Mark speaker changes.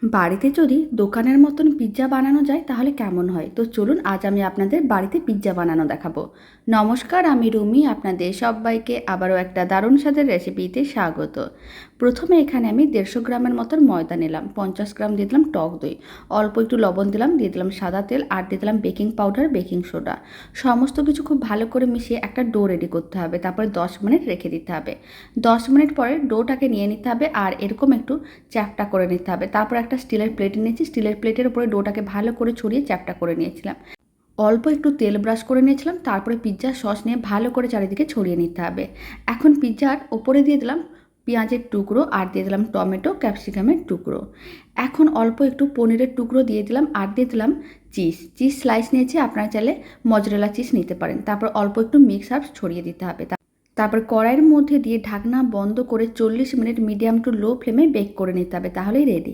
Speaker 1: বাড়িতে যদি দোকানের মতন পিৎজা বানানো যায় তাহলে কেমন হয়? তো চলুন আজ আমি আপনাদের বাড়িতে পিৎজা বানানো দেখাবো। নমস্কার, আমি রুমি, আপনাদের সবাইকে আবারও একটা দারুণ স্বাদের রেসিপিতে স্বাগত। প্রথমে এখানে আমি 150 গ্রামের মতন ময়দা নিলাম, 50 গ্রাম দিয়ে দিলাম টক দই, অল্প একটু লবণ দিলাম, দিয়ে দিলাম সাদা তেল, আর দিয়ে দিলাম বেকিং পাউডার, বেকিং সোডা। সমস্ত কিছু খুব ভালো করে মিশিয়ে একটা ডো রেডি করতে হবে। তারপরে 10 মিনিট রেখে দিতে হবে। 10 মিনিট পরে ডোটাকে নিয়ে নিতে হবে আর এরকম একটু চ্যাপটা করে নিতে হবে। তারপর একটা স্টিলের প্লেট নিয়েছি, স্টিলের প্লেটের উপরে ডোটাকে ভালো করে ছড়িয়ে চ্যাপটা করে নিয়েছিলাম। অল্প একটু তেল ব্রাশ করে নিয়েছিলাম, তারপরে পিৎজার সস নিয়ে ভালো করে চারিদিকে ছড়িয়ে নিতে হবে। এখন পিৎজার ওপরে দিয়ে দিলাম পেঁয়াজের টুকরো, আর দিয়ে দিলাম টমেটো ক্যাপসিকামের টুকরো। এখন অল্প একটু পনিরের টুকরো দিয়ে দিলাম, আর দিয়ে দিলাম চিজ স্লাইস নিয়েছি, আপনারা চাইলে মজরেলা চিজ নিতে পারেন। তারপর অল্প একটু মিক্স হার্বস ছড়িয়ে দিতে হবে। তারপর কড়াইয়ের মধ্যে দিয়ে ঢাকনা বন্ধ করে 40 মিনিট মিডিয়াম টু লো ফ্লেমে বেক করে নিতে হবে, তাহলেই রেডি।